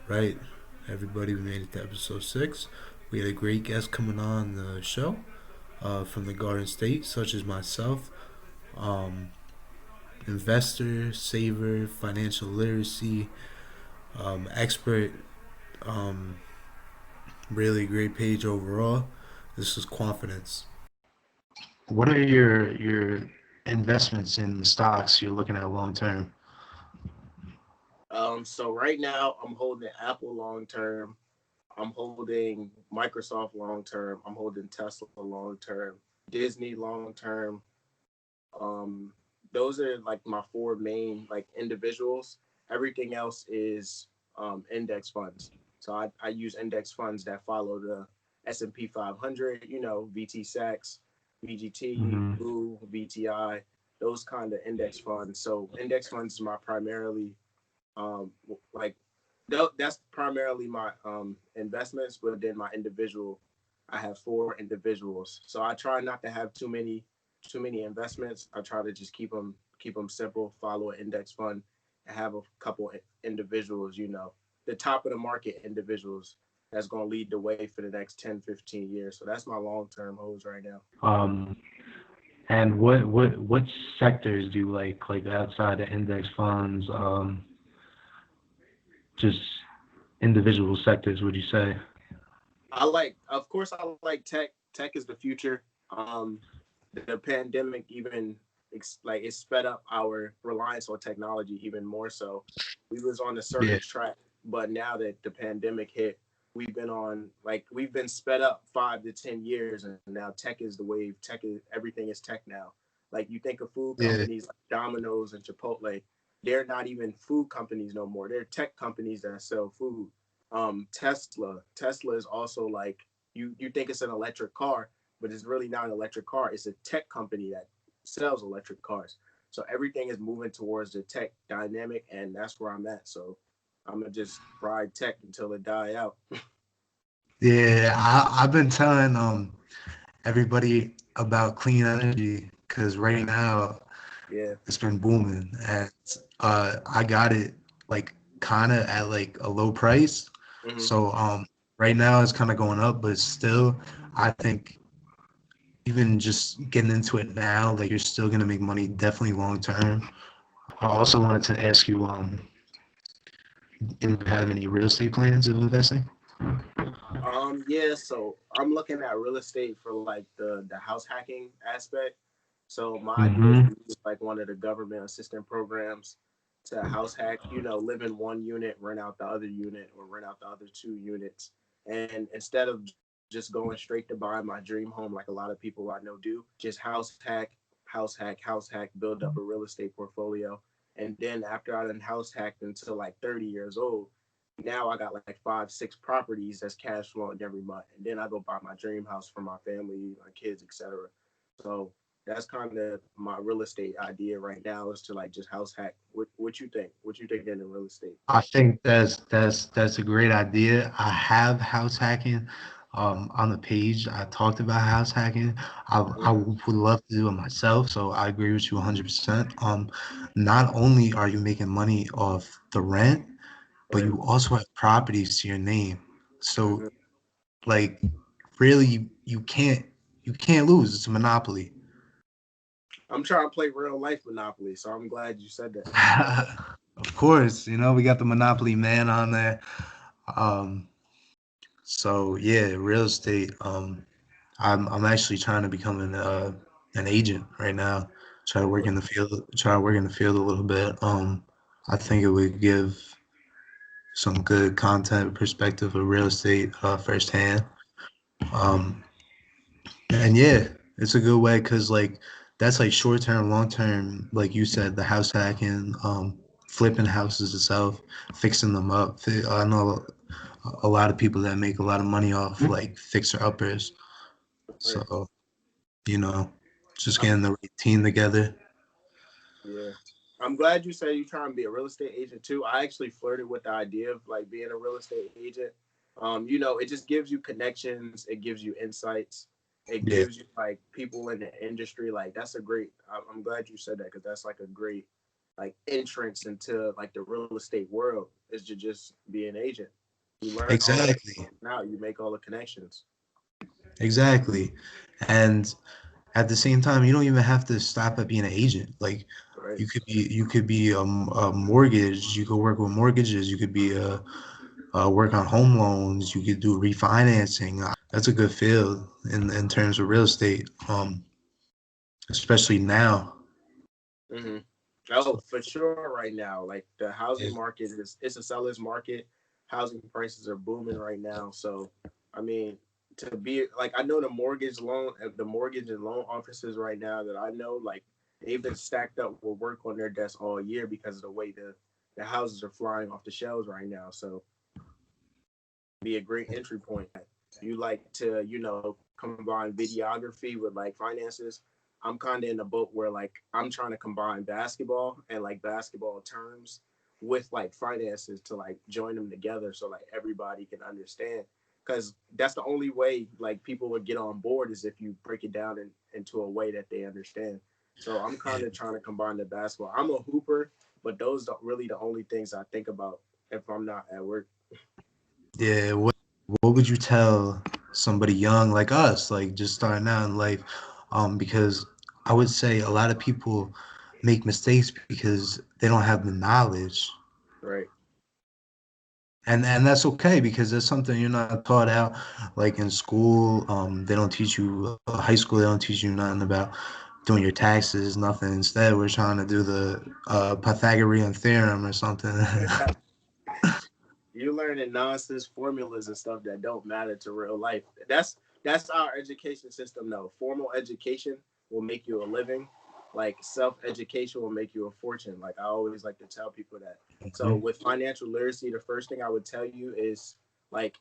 Right, everybody, we made it to episode 6. We had a great guest coming on the show from the Garden State, such as myself, um, investor, saver, financial literacy, expert, um, really great page overall. This is Quanfidence. What are your investments in stocks you're looking at long term? So right now I'm holding Apple long term. I'm holding Microsoft long term. I'm holding Tesla long term. Disney long term. Um, those are like my four main like individuals. Everything else is index funds. So I use index funds that follow the S&P 500. VT VGT, Hmm. Blue, VTI, those kind of index funds. So index funds is my primarily um like that's primarily my investments, but then my individual, I have four individuals, so I try not to have too many investments. I try to just keep them simple, follow an index fund, and have a couple individuals, the top of the market individuals that's going to lead the way for the next 10-15 years. So that's my long-term holds right now. Um, and what sectors do you like outside the index funds? Just individual sectors, would you say? Of course, I like tech. Tech is the future. The pandemic even it sped up our reliance on technology even more. So we was on a certain Yeah, track, but now that the pandemic hit, we've been sped up 5 to 10 years, and now tech is the wave. Everything is tech now. Like you think of food yeah, companies like Domino's and Chipotle, they're not even food companies no more. They're tech companies that sell food. Tesla is also like you think it's an electric car, but it's really not an electric car. It's a tech company that sells electric cars. So everything is moving towards the tech dynamic, and that's where I'm at. So I'm gonna just ride tech until it die out. yeah. I've been telling everybody about clean energy because right now Yeah. it's been booming, and I got it like kind of at like a low price. Hmm. So right now it's kind of going up, but still, I think even just getting into it now, like you're still gonna make money definitely long term. I also wanted to ask you, do you have any real estate plans of investing? Yeah. So I'm looking at real estate for like the house hacking aspect. So my idea is Mm-hmm. to use like one of the government assistant programs to house hack. Live in one unit, rent out the other unit, or rent out the other two units. And instead of just going straight to buy my dream home, like a lot of people I know do, just house hack, build up a real estate portfolio. And then after I done house hacked until like 30 years old, now I got like 5, 6 properties that's cash flowing every month. And then I go buy my dream house for my family, my kids, etc. So that's kind of my real estate idea right now, is to like just house hack. What you think? What you think in the real estate? I think that's a great idea. I have house hacking on the page. I talked about house hacking. I Mm-hmm. would love to do it myself, so I agree with you 100%. Not only are you making money off the rent, but Right. you also have properties to your name. So Mm-hmm. like really you can't lose. It's a monopoly. I'm trying to play real life Monopoly, so I'm glad you said that. Of course, we got the monopoly man on there. Um, so yeah, real estate. I'm actually trying to become an agent right now. Try to work in the field. Try to work in the field a little bit. I think it would give some good content perspective of real estate firsthand. Um, and yeah, it's a good way because like that's like short term, long term. Like you said, the house hacking, flipping houses itself, fixing them up. I know a lot of people that make a lot of money off like fixer uppers. Right. So you know, just I'm getting the right team together. Yeah. I'm glad you said you're trying to be a real estate agent too. I actually flirted with the idea of like being a real estate agent. It just gives you connections, it gives you insights, it Yeah, gives you like people in the industry. Like that's a great. I'm glad you said that, because that's like a great. like entrance into like the real estate world is to just be an agent. You learn all that Exactly. now. You make all the connections. Exactly. And at the same time, you don't even have to stop at being an agent. Like Right. you could be a mortgage. You could work with mortgages. You could be work on home loans. You could do refinancing. That's a good field in terms of real estate. Especially now. Mm-hmm. So, Oh, for sure. Right now, like the yeah. housing market is it's a seller's market. Housing prices are booming right now. So, I mean, to be like, I know the mortgage and loan offices right now that I know, like they've been stacked up with work on their desk all year because of the way the houses are flying off the shelves right now. So, be a great entry point. You like to, combine videography with like finances. I'm kind of in a boat where like I'm trying to combine basketball and like basketball terms with like finances to like join them together so like everybody can understand. Because that's the only way like people would get on board is if you break it down into a way that they understand. So I'm kind of trying to combine the basketball. I'm a hooper, but those are really the only things I think about if I'm not at work. Yeah. What would you tell somebody young like us, like just starting out in life? Because I would say a lot of people make mistakes because they don't have the knowledge. Right. And that's okay because that's something you're not taught out like in school. They don't teach you high school. They don't teach you nothing about doing your taxes, nothing. Instead, we're trying to do the Pythagorean theorem or something. You're learning nonsense formulas and stuff that don't matter to real life. That's our education system though. Formal education will make you a living. Like self education will make you a fortune. Like I always like to tell people that. So Okay. with financial literacy, the first thing I would tell you is like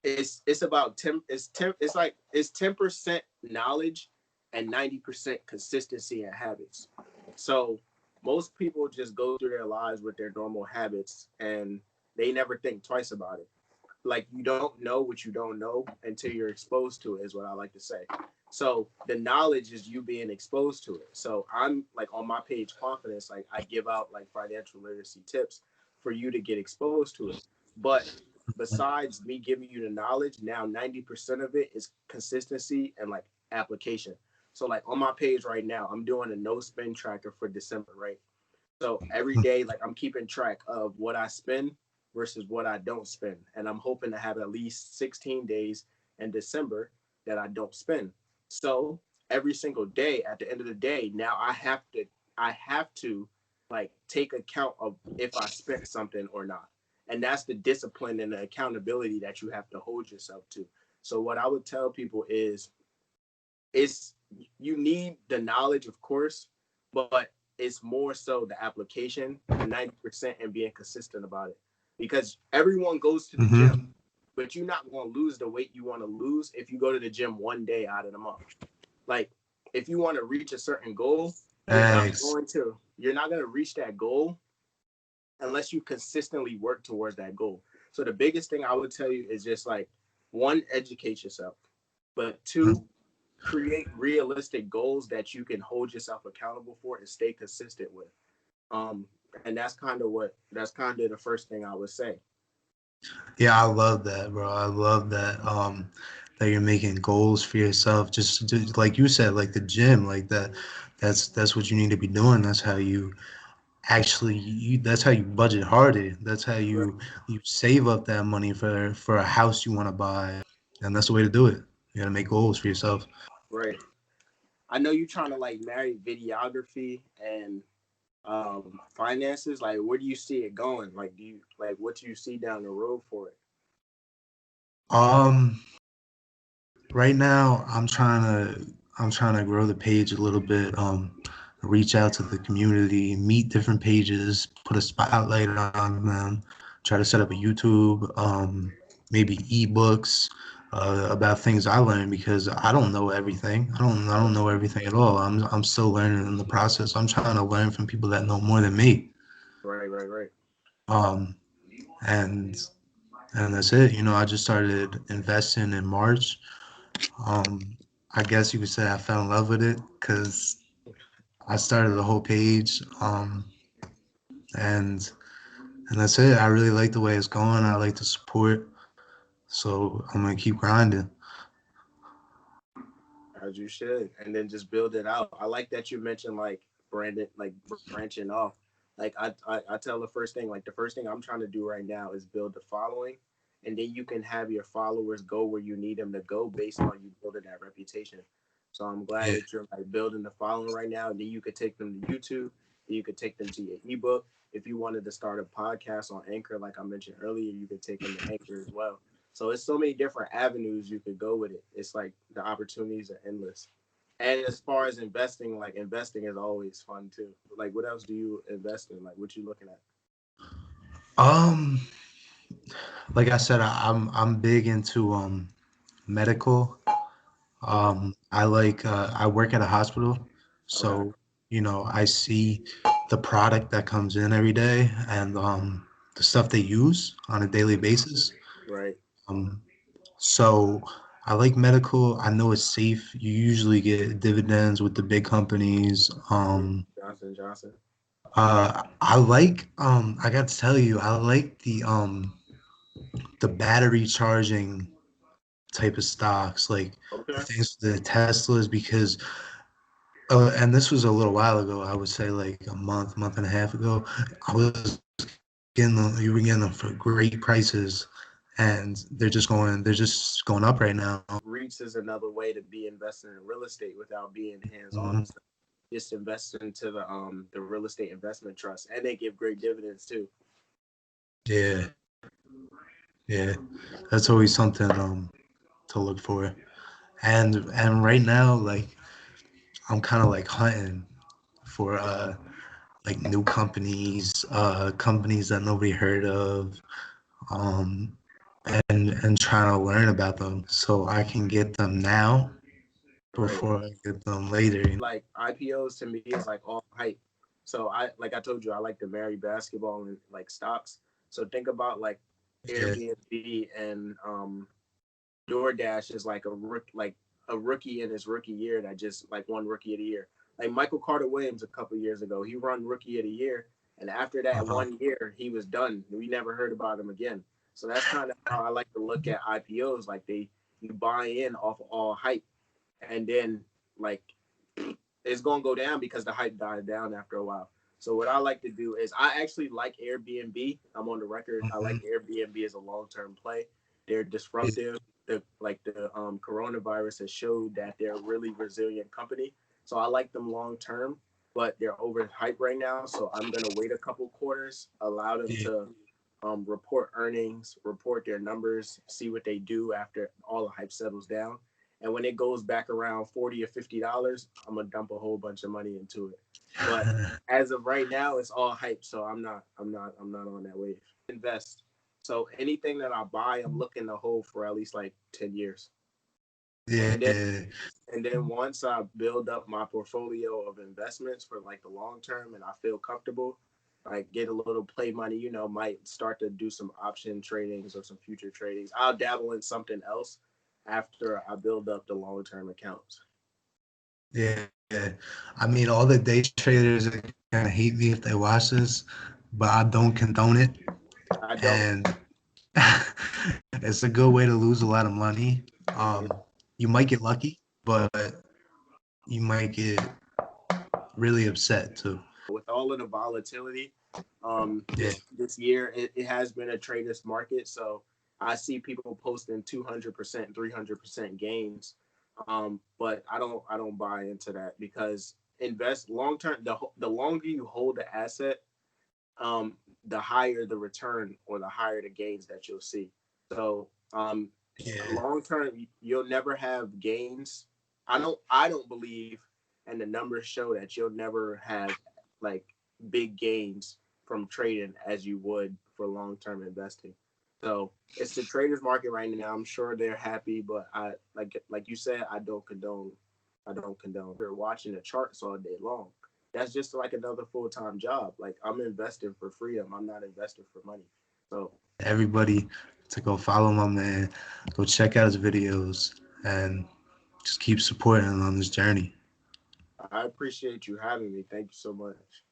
it's about 10 it's 10% knowledge and 90% consistency and habits. So most people just go through their lives with their normal habits and they never think twice about it. Like you don't know what you don't know until you're exposed to it is what I like to say. So the knowledge is you being exposed to it. So I'm like on my page quanfidence, like I give out like financial literacy tips for you to get exposed to it. But besides me giving you the knowledge, now 90% of it is consistency and like application. So like on my page right now, I'm doing a no spend tracker for December, right? So every day, like I'm keeping track of what I spend versus what I don't spend. And I'm hoping to have at least 16 days in December that I don't spend. So every single day at the end of the day, now I have to like take account of if I spent something or not. And that's the discipline and the accountability that you have to hold yourself to. So what I would tell people is it's you need the knowledge, of course, but it's more so the application, the 90% and being consistent about it. Because everyone goes to the gym, Mm-hmm. but you're not going to lose the weight you want to lose if you go to the gym one day out of the month. Like if you want to reach a certain goal, Thanks. you're not going to reach that goal unless you consistently work towards that goal. So the biggest thing I would tell you is just like one, educate yourself, but two, create realistic goals that you can hold yourself accountable for and stay consistent with. And that's kind of the first thing I would say. Yeah, I love that, bro. I love that. That you're making goals for yourself. Just like you said, like the gym, like that. That's what you need to be doing. That's how you actually. That's how you budget harder. That's how Right, you save up that money for a house you want to buy, and that's the way to do it. You gotta make goals for yourself. right. I know you're trying to like marry videography and finances. Like, where do you see it going? Like, do you like what do you see down the road for it? Um, Right now, I'm trying to grow the page a little bit. Reach out to the community, meet different pages, put a spotlight on them. Try to set up a YouTube, maybe ebooks about things I learned because I don't know everything. I don't know everything at all. I'm still learning in the process. I'm trying to learn from people that know more than me. Right, right, right. Um, and and that's it. I just started investing in March. Um, I guess you could say I fell in love with it because I started the whole page, and that's it. I really like the way it's going. I like the support, so I'm gonna keep grinding. As you should, and then just build it out. I like that you mentioned like branded, like branching off. Like I tell the first thing, like the first thing I'm trying to do right now is build the following, and then you can have your followers go where you need them to go based on you building that reputation. So I'm glad Yeah, that you're like building the following right now. And then you could take them to YouTube. Then you could take them to your ebook. If you wanted to start a podcast on Anchor, like I mentioned earlier, you could take them to Anchor as well. So it's so many different avenues you could go with it. It's like the opportunities are endless. And as far as investing, like investing is always fun too. Like what else do you invest in? Like what you looking at? um, like I said, I'm big into medical. Okay. I work at a hospital, Okay. so I see the product that comes in every day and the stuff they use on a daily basis. Right. Um, so I like medical. I know it's safe. You usually get dividends with the big companies. Johnson Johnson. I got to tell you, I like the battery charging type of stocks, like the Okay. things the Teslas, because and this was a little while ago. I would say like a month and a half ago. I was getting them. You were getting them for great prices, and they're just going up right now. REITs is another way to be investing in real estate without being hands on. Mhm. Just invest into the real estate investment trust, and they give great dividends too. Yeah, yeah, that's always something to look for. And right now, like I'm kind of like hunting for like new companies, companies that nobody heard of, um, and trying to learn about them so I can get them now Right. before I get them later. Like IPOs to me is like all hype. So I like I told you I like to marry basketball and like stocks. So think about like Yeah, Airbnb and DoorDash is like like a rookie in his rookie year that just like won rookie of the year. Like Michael Carter Williams a couple years ago, he won rookie of the year, and after that uh, 1 year, he was done. We never heard about him again. So that's kind of how I like to look at IPOs. Like they you buy in off of all hype, and then like it's gonna go down because the hype died down after a while. So what I like to do is I actually like Airbnb. I'm on the record. I like mhm. Airbnb as a long term play. They're disruptive. The coronavirus has showed that they're a really resilient company. So I like them long term, but they're overhyped right now. So I'm gonna wait a couple quarters, allow them Yeah, to report earnings, report their numbers, see what they do after all the hype settles down. And when it goes back around $40 or $50, I'm gonna dump a whole bunch of money into it. But as of right now, it's all hype, so I'm not on that wave. Invest. So anything that I buy, I'm looking to hold for at least like 10 years, and then yeah, and then once I build up my portfolio of investments for like the long term, and I feel comfortable, like get a little play money, might start to do some option tradings or some future tradings. I'll dabble in something else after I build up the long term accounts. yeah, yeah. I mean, all the day traders are gonna hate me if they watch this, but I don't condone it, I don't. and it's a good way to lose a lot of money. Mhm. You might get lucky, but you might get really upset too. With all of the volatility, Yeah, this year it has been a trader's market. So I see people posting 200%, 300% gains, but I don't buy into that because invest long term. The longer you hold the asset, the higher the return or the higher the gains that you'll see. So yeah, long term, you'll never have gains. I don't believe, and the numbers show that you'll never have like big gains from trading as you would for long term investing. So it's the traders market right now. I'm sure they're happy, but I like you said, I don't condone. I don't condone. They're watching the charts all day long. That's just like another full time job. Like I'm investing for freedom. I'm not investing for money. So everybody to go follow my man, go check out his videos, and just keep supporting him on this journey. I appreciate you having me. Thank you so much.